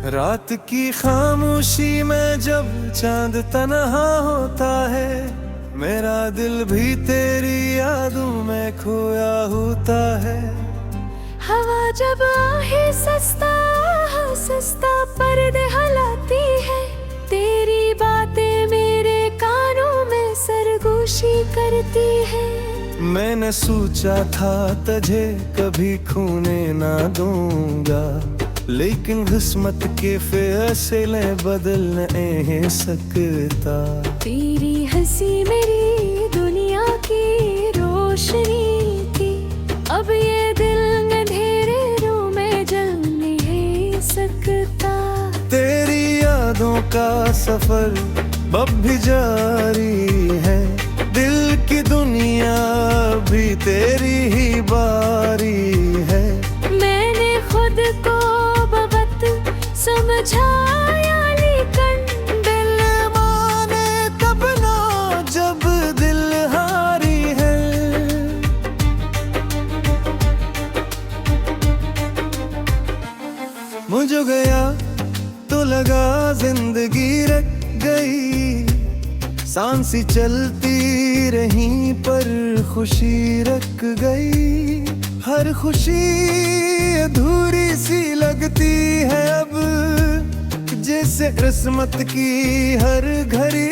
रात की खामोशी में जब चांद तन्हा होता है, मेरा दिल भी तेरी यादों में खोया होता है। हवा जब आहे सस्ता सस्ता पर्दे हिलाती है, तेरी बातें मेरे कानों में सरगोशी करती है। मैंने सोचा था तुझे कभी खोने ना दूंगा, लेकिन किस्मत के फैसले बदल नहीं सकता। तेरी हंसी मेरी दुनिया की रोशनी थी, अब ये दिल अंधेरे में जल नहीं सकता। तेरी यादों का सफर अब भी जारी है, दिल की दुनिया भी तेरी ही बारी है। मैंने खुद को बहुत समझाया, लेकिन दिल माने तब ना जब दिल हारी है। मुझे गया तो लगा जिंदगी रख गई, सांसी चलती रही पर खुशी रख गई। हर खुशी अधूरी सी लगती है अब, जैसे किस्मत की हर घड़ी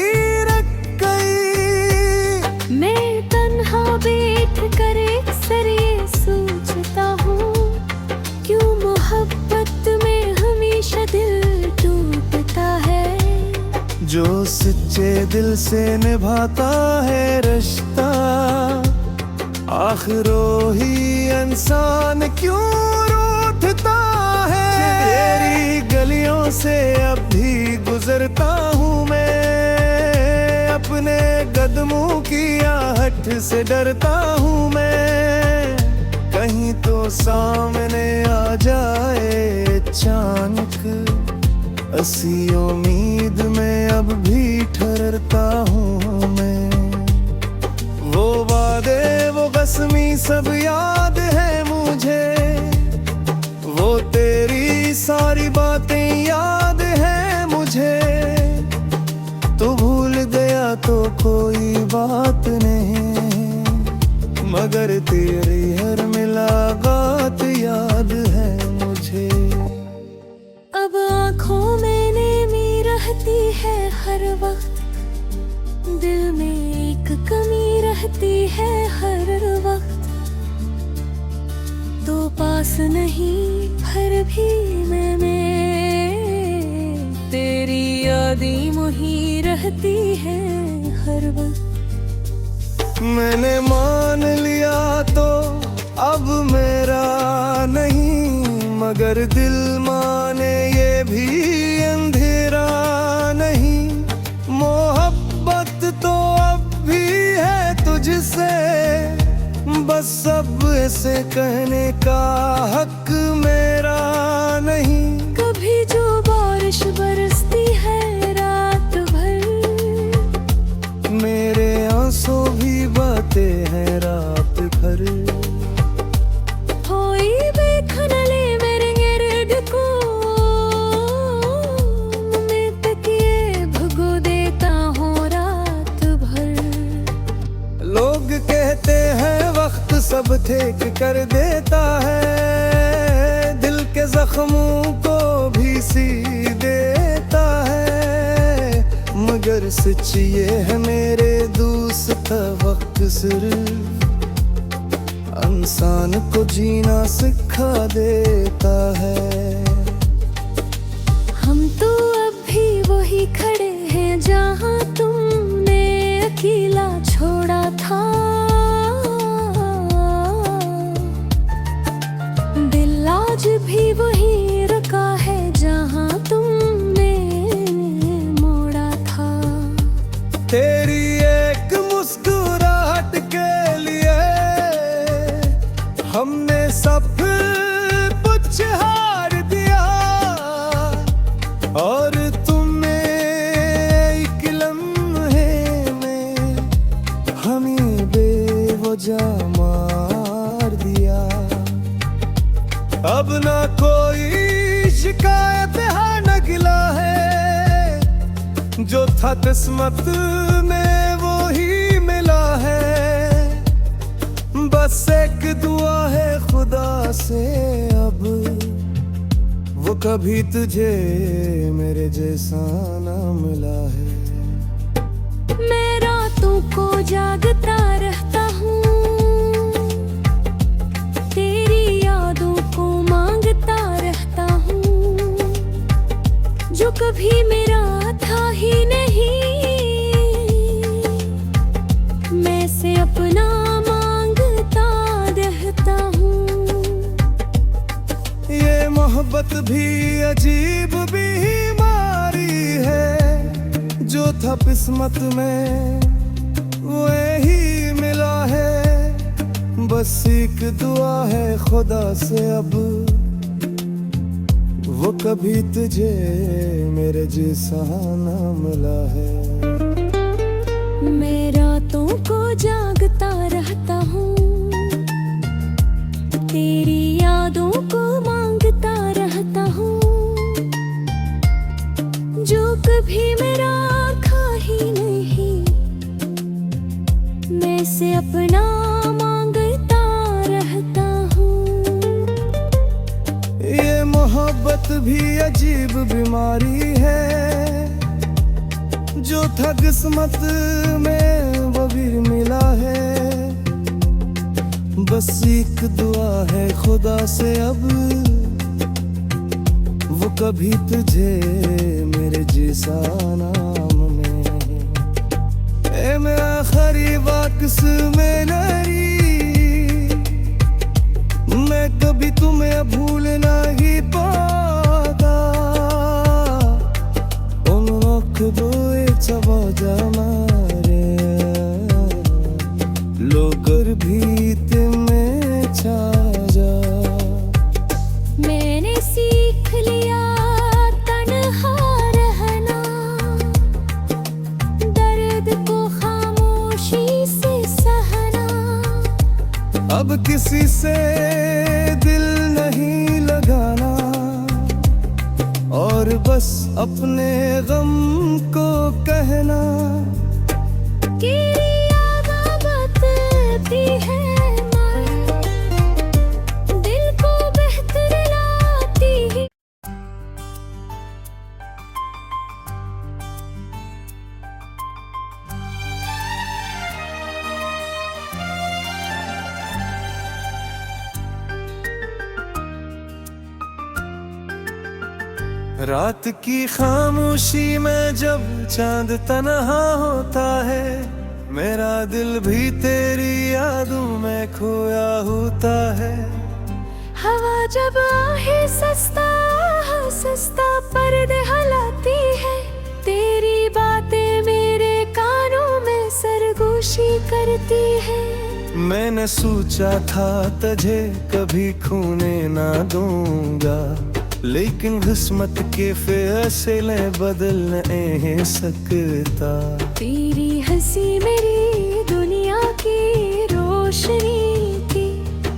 रख गई। मैं तन्हा बैठ कर अक्सर ये सोचता हूँ, क्यों मोहब्बत में हमेशा दिल टूटता है। जो सच्चे दिल से निभाता है रिश्ता, आखिरों ही इंसान क्यों रूठता है। तेरी गलियों से अब भी गुजरता हूँ मैं, अपने कदमों की आहट से डरता हूँ मैं। कहीं तो सामने आ जाए अचानक, ऐसी उम्मीद में अब भी ठहरता हूँ मैं। वो वादे वो कसमी सब याद है मुझे, वो तेरी सारी बातें याद है मुझे। तू भूल गया तो कोई बात नहीं, मगर तेरी हर मुलाकात याद है मुझे। अब आँखों में नमी रहती है हर वक्त, दिल में एक कमी रहती है हर वक्त। तो पास नहीं फिर भी तेरी यादें मुही रहती है हर वक्त। मैंने मान लिया तो अब मेरा नहीं, मगर दिल माने ये भी अंधेरा नहीं। मोहब्बत तो अब भी है तुझसे, बस अब ऐसे कहने का हक मेरा नहीं। कभी जो बारिश बरसती है रात भर, मेरे आंसू भी बहते हैं रात भर। होई बेखनले मेरे गिरड को, मैं तकिए भुगो देता हूँ रात भर। लोग कहते हैं वक्त सब ठीक कर देता है, दिल के जख्मों को भी सी देता है। मगर सच ये है मेरे दोस्त, वक्त सिर्फ इंसान को जीना सिखा देता है। हम तो अब भी वही खड़े हैं जहाँ तुमने अकेला छोड़ा था। दिल आज भी वही रखा है जहाँ तुमने मोड़ा था। तेरी एक मुस्कुराहट के लिए हमने सब कुछ हार दिया। जो था किस्मत में वो ही मिला है। बस एक दुआ है खुदा से अब, वो कभी तुझे मेरे जैसा ना मिला है। मैं रातों को जागता रहता हूँ, तेरी यादों को मांगता रहता हूँ, जो कभी मेरा था ही नहीं, मैं से अपना मांगता रहता हूँ। ये मोहब्बत भी अजीब बीमारी है, जो था किस्मत में वो ही मिला है। बस एक दुआ है खुदा से अब, वो कभी तुझे मेरे जैसा ना मिला है। मैं रातों को जागता रहता हूँ, तेरी यादों को मांगता रहता हूँ, जो कभी मेरा था ही नहीं, मैं से अपना मांगता रहता हूँ। ये मोहब्बत भी अजीब बीमारी है, जो था किस्मत में वो भी मिला है। बस एक दुआ है खुदा से अब, वो कभी तुझे मेरे जैसा नाम में। ए मैं आखिरी वाकिस में नहीं, मैं कभी तुम्हें भूल नहीं पागा। Unutkuduğu çabacaları लोगर भीत में छा जा। मैंने सीख लिया तन्हा रहना, दर्द को खामोशी से सहना। अब किसी से दिल नहीं लगाना, और बस अपने गम को कहना कि याद बताती है दिल को बेहतर लाती है। रात की खामोशी में जब चांद तन्हा होता है, मेरा दिल भी तेरी यादों में खोया होता है। हवा जब आहे सस्ता सस्ता पर्दे हिलाती है, तेरी बातें मेरे कानों में सरगोशी करती है। मैंने सोचा था तुझे कभी खोने ना दूंगा, लेकिन किस्मत के फैसले बदल नहीं सकता। तेरी हंसी मेरी दुनिया की रोशनी थी,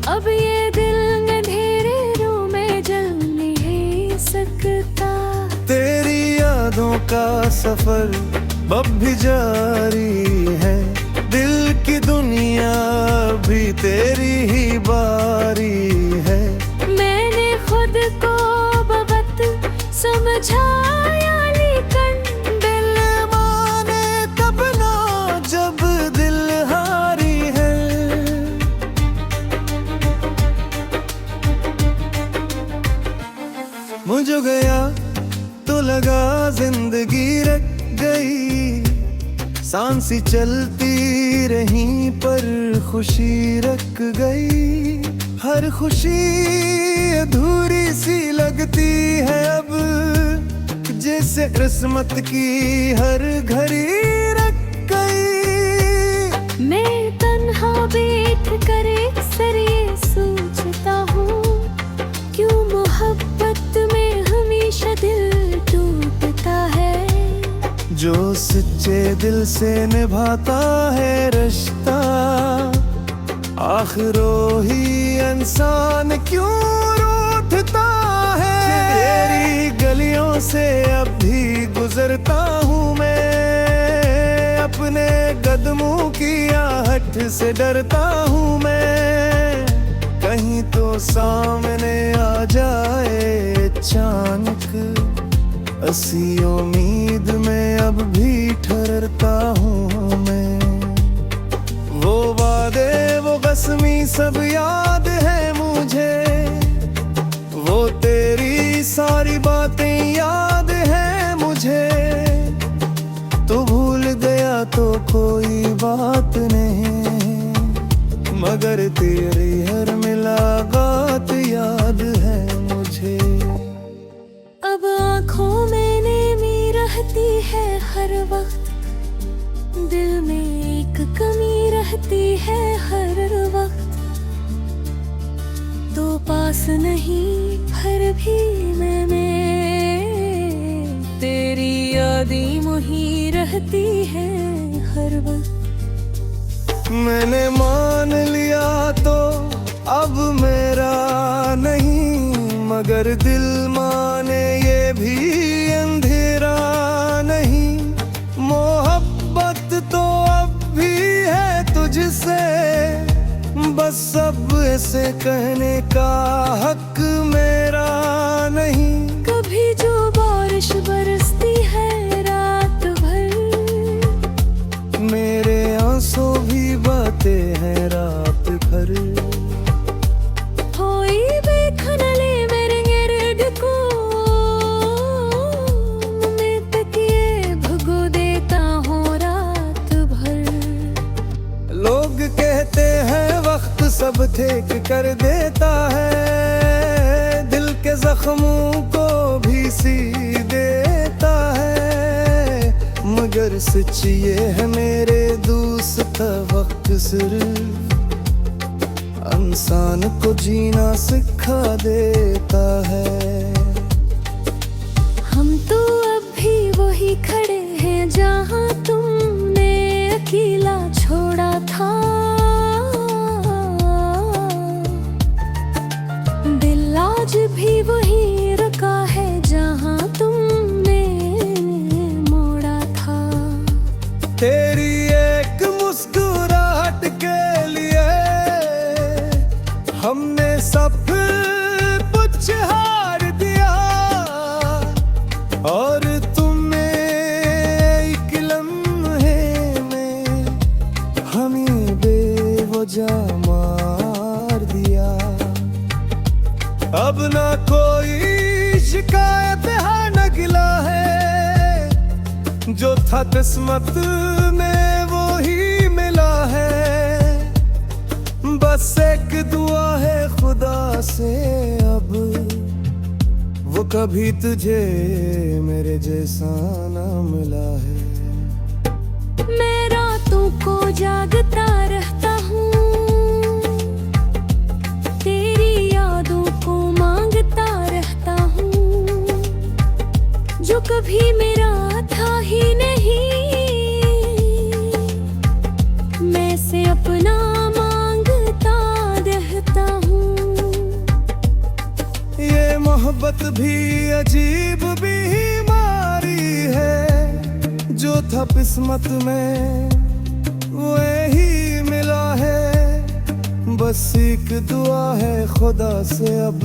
अब ये दिल अंधेरे में जल नहीं सकता। तेरी यादों का सफर अब भी जारी है, दिल की दुनिया भी तेरी ही बारी है। मैंने खुद को समझाया, लेकिन दिल माने तब ना जब दिल हारी है। मुझे गया तो लगा जिंदगी रख गई, सांसी चलती रही पर खुशी रख गई। हर खुशी अधूरी सी लगती है अब, जैसे किस्मत की हर घड़ी रख गई। मैं तन्हा बैठ कर अक्सर ये सोचता हूँ, क्यों मोहब्बत में हमेशा दिल टूटता है। जो सच्चे दिल से निभाता है रिश्ता, आखिर ही इंसान क्यों रूठता है। तेरी गलियों से अब भी गुजरता हूँ मैं, कदमों की आहट से डरता हूँ मैं, कहीं तो सामने आ जाए अचानक। ऐसी उम्मीद में अब भी ठहरता हूँ मैं। वो वादे वो कसमी सब याद है मुझे, वो तेरी सारी बातें याद है मुझे। तू भूल गया तो कोई बात नहीं, मगर तेरी हर मुलाकात याद है मुझे। अब आँखों में नेमी रहती है हर वक्त, दिल में एक कमी रहती है हर वक्त। तो पास नहीं फिर भी मैं तेरी यादें मुही रहती है हर वक्त। मैंने मान लिया तो अब मेरा नहीं, मगर दिल माने ये भी अंधेरा नहीं। मोहब्बत तो अब भी है तुझसे, बस अब ऐसे कहने का हक मेरा नहीं। कभी जो बारिश बरसती है रात भर, मेरे आंसू भी बहते हैं रात भर। होई बेखनले मेरे गिरड को, मैं तकिए भगो देता हूँ रात भर। लोग कहते हैं वक्त सब ठीक कर देता है, दिल के जख्मों को भी सी देता है। मगर सच ये है मेरे दोस्त, वक्त सिर्फ इंसान को जीना सिखा देता है। हम तो अब भी वही खड़े हैं जहाँ तुमने अकेला छोड़ा था। दिल आज भी वही रखा है जहाँ तुमने मोड़ा था। तेरी एक मुस्कुराहट के लिए हमने सब कुछ हार दिया, और तुमने एक लम्हे में हमें बेवजह मार दिया। अब ना कोई शिकायत है न गिला है, जो था किस्मत में वो ही मिला है। बस एक दुआ है खुदा से अब, वो कभी तुझे मेरे जैसा ना मिला है। मैं रातों को जागता रहता हूँ, तेरी यादों को मांगता रहता हूँ। जो कभी मेरा था ही नहीं, मैं से अपना मांगता रहता हूँ। ये मोहब्बत भी अजीब बीमारी है, जो था किस्मत में वो ही मिला है। बस एक दुआ है खुदा से अब,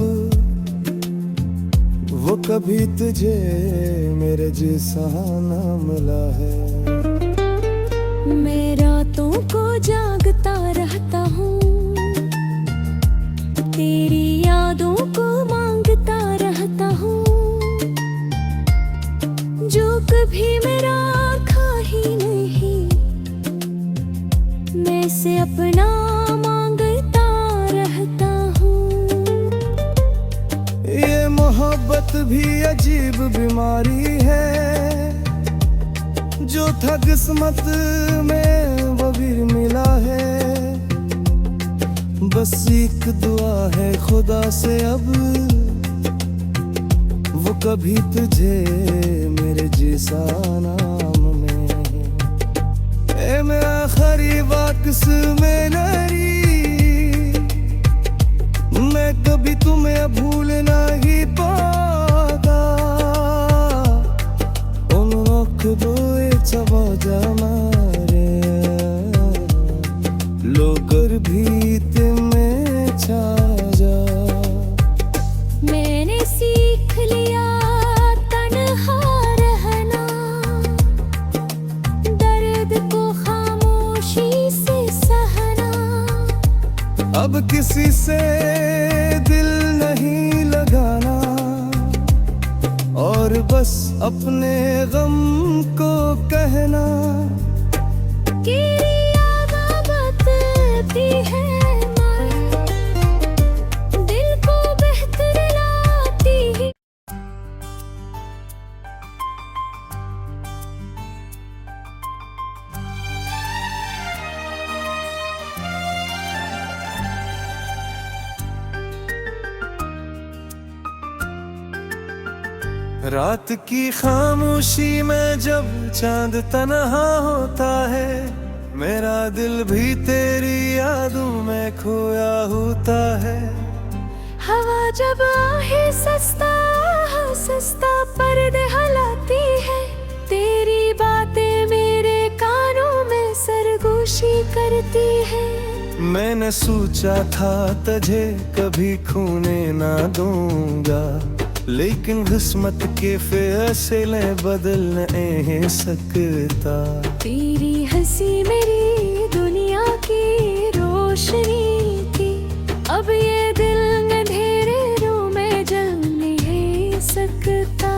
वो कभी तुझे मेरे जैसा ना मिला है। मैं रातों को जागता रहता हूँ, तेरी यादों को मांगता रहता हूँ। जो कभी मेरा था ही नहीं, मैं से अपना मांगता रहता हूँ। ये मोहब्बत भी अजीब बीमारी है, जो था किस्मत में वो भी मिला है। बस एक दुआ है खुदा से अब, वो कभी तुझे मेरे जैसा नाम में। ए मैं आखिरी वाकस में नहीं, मैं कभी तुम्हें भूल नहीं पाऊंगा। उन वक्त दो चबा जा मारे किसी से दिल नहीं लगाना और बस अपने गम को कहना कि याद बताती है दिल को बेहतर लाती है। रात की खामोशी में जब चांद तन्हा होता है, मेरा दिल भी तेरी यादों में खोया होता है। हवा जब आहे सस्ता सस्ता पर्दे हिलाती है, तेरी बातें मेरे कानों में सरगोशी करती है। मैंने सोचा था तुझे कभी खोने ना दूंगा, लेकिन किस्मत के फैसले बदल नहीं सकता। तेरी हंसी मेरी दुनिया की रोशनी थी, अब ये दिल अंधेरे में जल नहीं सकता।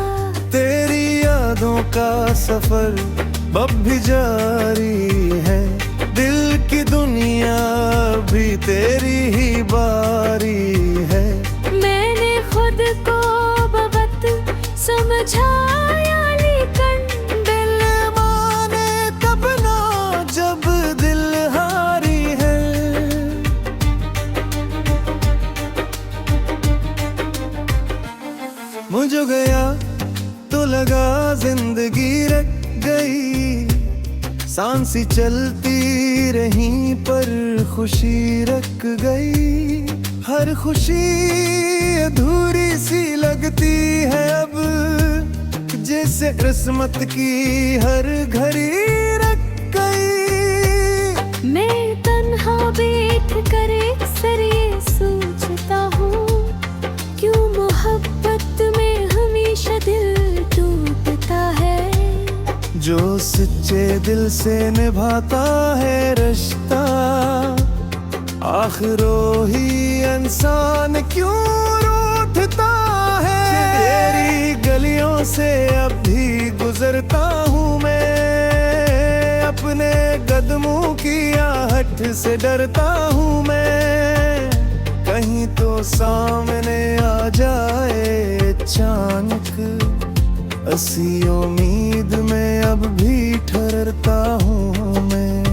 तेरी यादों का सफर अब भी जारी है, दिल की दुनिया भी तेरी ही बारी है। मैंने खुद को समझाया लेकिन दिल माने तब ना जब दिल हारी है। मुझे गया तो लगा जिंदगी रख गई, सांसी चलती रही पर खुशी रख गई। हर खुशी अधूरी सी लगती है अब, जैसे किस्मत की हर घड़ी रख गई। मैं तन्हा बैठ कर अक्सर ये सोचता हूँ, क्यों मोहब्बत में हमेशा दिल टूटता है। जो सच्चे दिल से निभाता है रिश्ता, आखिर ही इंसान क्यों रूठता है। तेरी गलियों से अब भी गुजरता हूँ मैं, अपने कदमों की आहट से डरता हूँ मैं। कहीं तो सामने आ जाए अचानक, ऐसी उम्मीद में अब भी ठहरता हूँ मैं।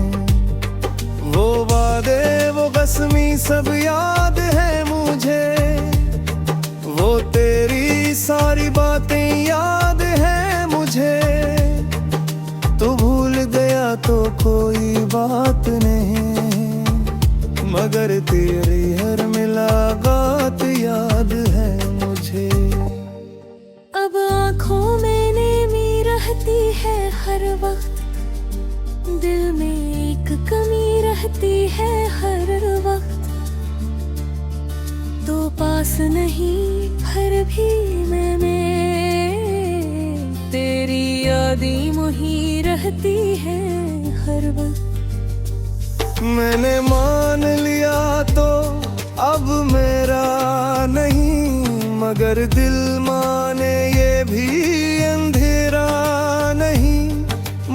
वो वादे वो कसमी सब याद है मुझे, वो तेरी सारी बातें याद है मुझे। तू भूल गया तो कोई बात नहीं, मगर तेरी हर मुलाकात याद है मुझे। अब आँखों में नमी रहती है हर वक्त, दिल में एक कमी रहती है हर वक्त। तो पास नहीं फिर भी मैं तेरी यादें मुही रहती है हर वक्त। मैंने मान लिया तो अब मेरा नहीं, मगर दिल माने ये भी अंधेरा नहीं।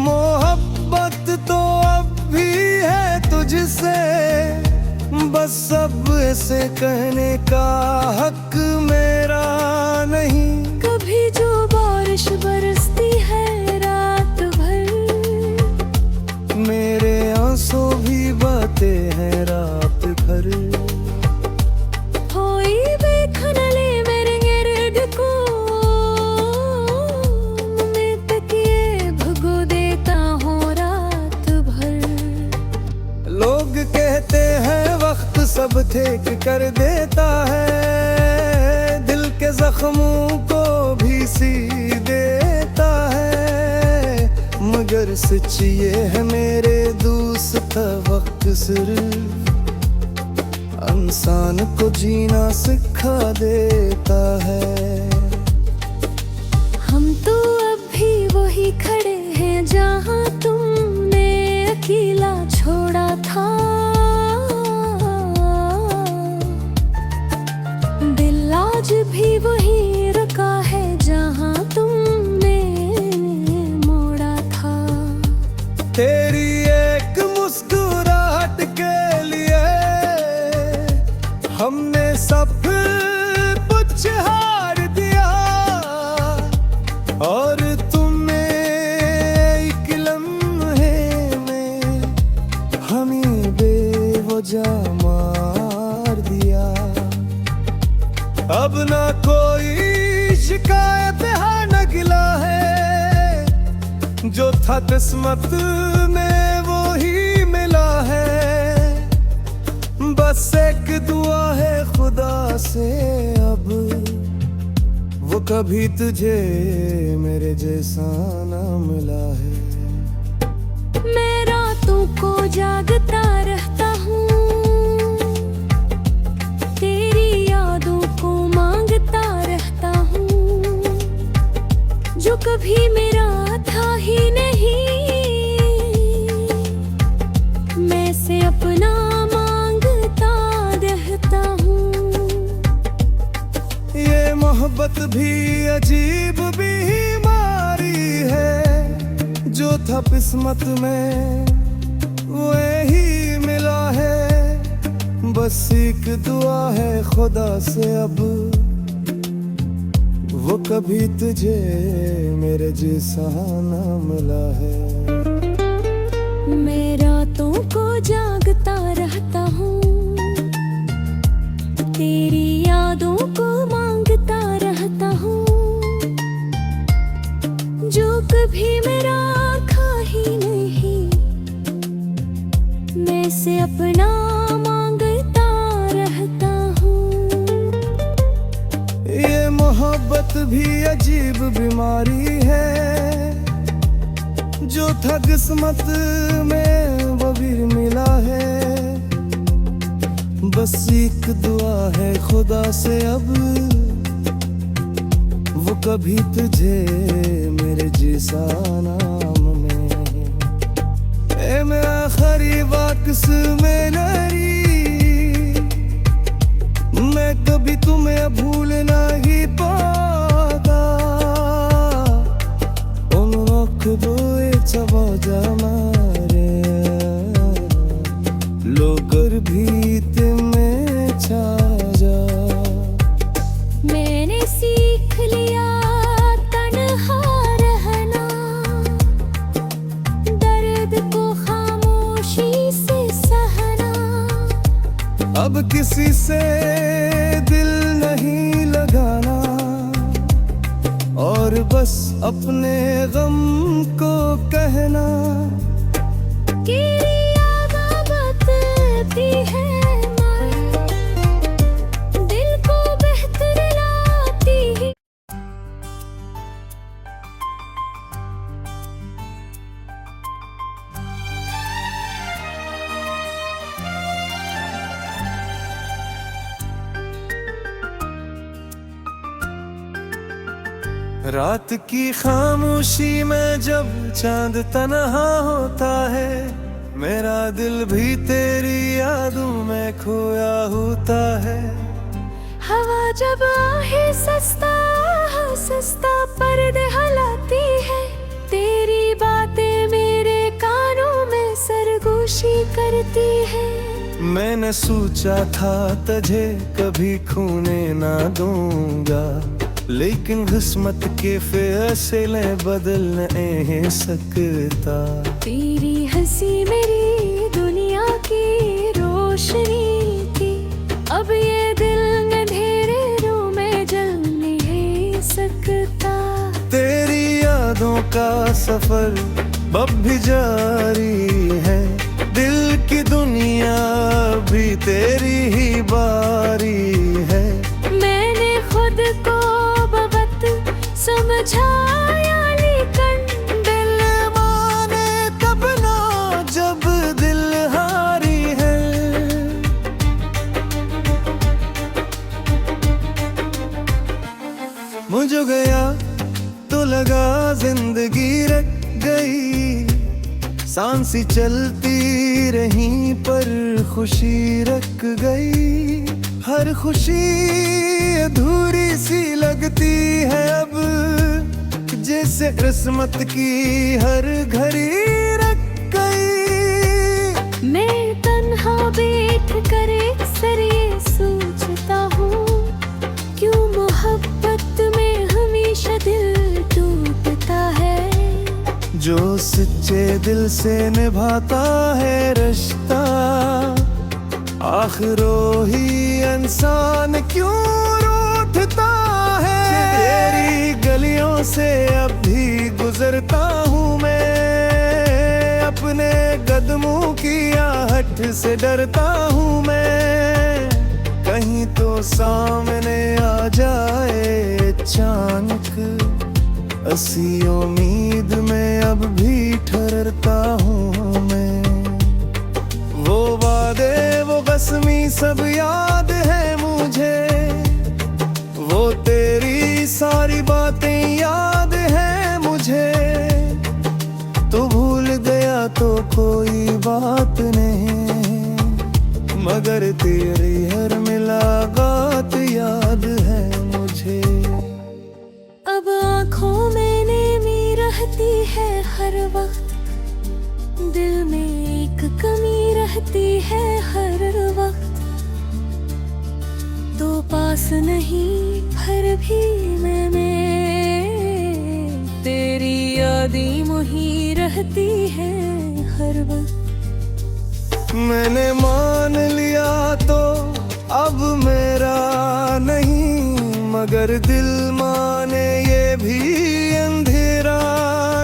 मोहब्बत तो अब भी है तुझसे, बस अब ऐसे कहने का हक मेरा नहीं। कभी जो बारिश बरसती है रात भर, मेरे आंसू भी बहते हैं रात भर। होई बेखनले मेरे गिरड को, मैं तकिए भगो देता हूँ रात भर। लोग कहते हैं वक्त सब ठीक कर देता है, दिल के जख्मों को भी सी देता है। मगर सच ये है मेरे दोस्त, वक्त सिर्फ इंसान को जीना सिखा देता है। हम तो अब भी वही खड़े हैं जहाँ तुमने अकेला छोड़ा था। जो था किस्मत में वो ही मिला है। बस एक दुआ है खुदा से अब, वो कभी तुझे मेरे जैसा ना मिला है। मैं रातों को जागता रहता हूँ, तेरी यादों को मांगता रहता हूँ। जो कभी मेरा था ही नहीं, मैं से अपना मांगता रहता हूँ। ये मोहब्बत भी अजीब बीमारी है, जो था किस्मत में वो ही मिला है। बस एक दुआ है खुदा से अब, वो कभी तुझे मेरे जैसा ना मिला है। मैं रातों को जागता रहता हूँ, तेरी यादों को मांगता रहता हूँ। जो कभी मेरा था ही नहीं, मैं से अपना मांगता रहता हूँ। ये मोहब्बत भी अजीब बीमारी है, जो था किस्मत में वो भी मिला है। बस एक दुआ है खुदा से अब, वो कभी तुझे मेरे जैसा नाम में। ए मैं आखिरी वाकस में लड़ी, मैं कभी तुम्हें भूल नहीं पाता। Akboye çabaca mare लोकर भीत में छा जा। मैंने सीख लिया तन्हा रहना, दर्द को खामोशी से सहना। अब किसी से दिल नहीं लगाना, और बस अपने गम को कहना कि याद बतती है दिल को बेहतर लाती है। रात की खामोशी में जब चांद तन्हा होता है, मेरा दिल भी तेरी यादों में खोया होता है। हवा जब आहे सस्ता सस्ता पर्दे हिलाती है, तेरी बातें मेरे कानों में सरगोशी करती है। मैंने सोचा था तुझे कभी खोने ना दूंगा, लेकिन किस्मत के फैसले बदल नहीं सकता। तेरी हंसी मेरी दुनिया की रोशनी थी, अब ये दिल अंधेरे में जल नहीं सकता। तेरी यादों का सफर अब भी जारी है, दिल की दुनिया भी तेरी ही बारी है। मैंने खुद को समझाया, लेकिन दिल माने तब ना जब दिल हारी है। मुझे गया तो लगा जिंदगी रख गई, सांसी चलती रही पर खुशी रख गई। हर खुशी अधूरी सी लगती है अब, जैसे किस्मत की हर घड़ी रख गई। मैं तन्हा बैठ कर अक्सर ये सोचता हूँ, क्यों मोहब्बत में हमेशा दिल टूटता है। जो सच्चे दिल से निभाता है रिश्ता, आखिर ही इंसान क्यों रूठता है। तेरी गलियों से अब भी गुजरता हूँ मैं, कदमों की आहट से डरता हूँ मैं, कहीं तो सामने आ जाए अचानक। ऐसी उम्मीद में अब भी ठहरता हूँ मैं। वो वादे वो कसमी सब याद है मुझे, वो तेरी सारी बातें याद है मुझे। तू भूल गया तो कोई बात नहीं, मगर तेरी हर मुलाकात याद है मुझे। अब आँखों में नेमी रहती है हर वक्त, दिल में एक कमी रहती है हर वक्त। तो पास नहीं फिर भी मैं तेरी यादें मुही रहती है हर वक्त। मैंने मान लिया तो अब मेरा नहीं, मगर दिल माने ये भी अंधेरा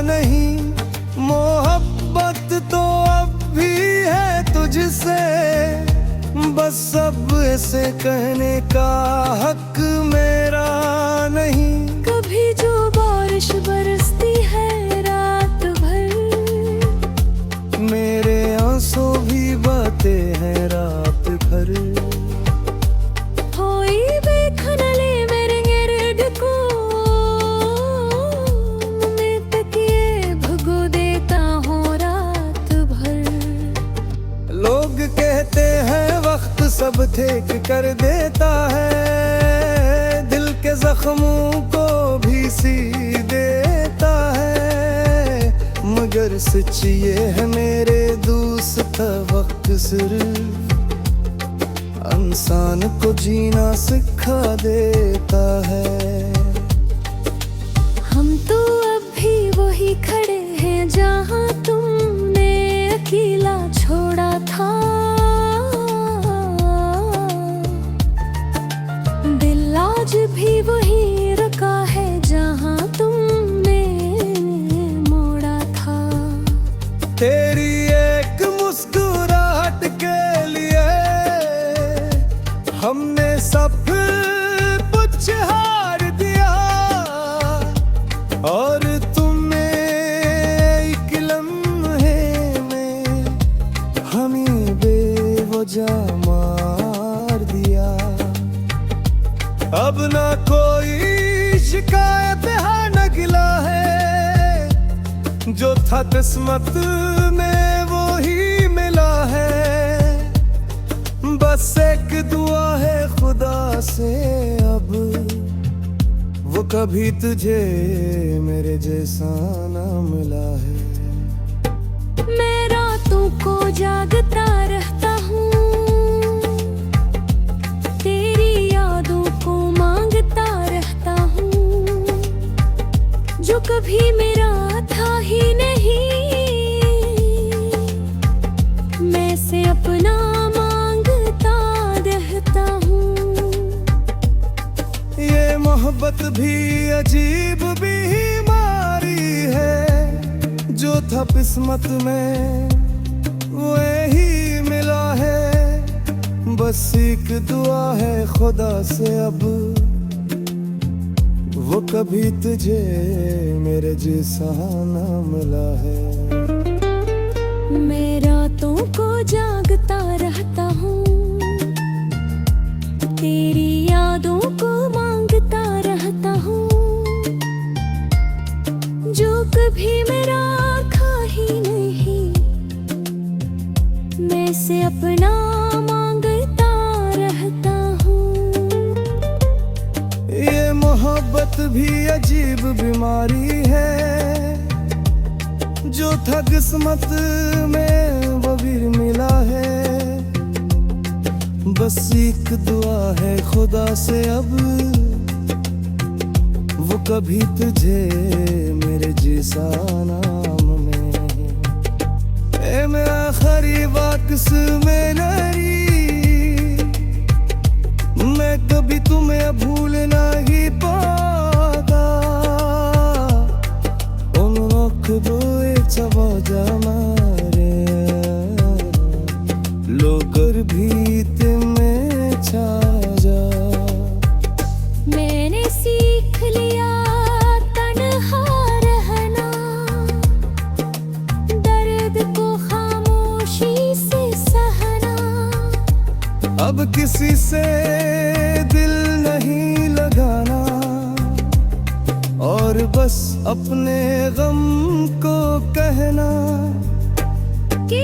नहीं। मोहब्बत तो अब भी है तुझसे, बस अब ऐसे कहने का हक मेरा नहीं। कभी जो बारिश बरसती है रात भर, मेरे आंसू भी बहते हैं रात भर। होई बेखनले मेरे गिरड को, मैं तकिए भगो देता हूँ रात भर। लोग कहते हैं वक्त सब ठीक कर देता है, दिल के जख्मों को भी सी देता है। मगर सच ये है मेरे दोस्त, वक्त सिर्फ इंसान को जीना सिखा देता है। हम तो अब भी वही खड़े हैं जहाँ तुमने अकेला छोड़ा था। दिल आज भी वही रखा है जहाँ तुमने मोड़ा था। तेरी एक मुस्कुराहट के लिए हमने सब कुछ हार दिया, और तुमने एक लम्हे में हमें बेवजह मार दिया। अब ना कोई शिकायत है न गिला है, जो था किस्मत में वो ही मिला है। बस एक दुआ है खुदा से अब, वो कभी तुझे मेरे जैसा ना मिला है। मैं रातों को जागता रहता हूँ, तेरी यादों को मांगता रहता हूँ। जो कभी मेरा था ही नहीं, मैं से अपना मांगता रहता हूँ। ये मोहब्बत भी अजीब बीमारी है, जो था किस्मत में वो ही मिला है। बस एक दुआ है खुदा से अब, वो कभी तुझे मेरे जैसा ना मिला है। मैं रातों को जागता रहता हूँ, तेरी यादों को मांगता रहता हूँ। जो कभी मेरा था ही नहीं, मैं से अपना मांगता रहता हूँ। ये मोहब्बत भी अजीब बीमारी है, जो था किस्मत में वो भी मिला है। बस एक दुआ है खुदा से अब, वो कभी तुझे मेरे जैसा नाम में। ए मेरा आखिरी वाकस में नरी, मैं कभी तुम्हें भूल नहीं पाऊंगा। उन वक्त वो एक सवाजा मारे किसी से दिल नहीं लगाना, और बस अपने गम को कहना कि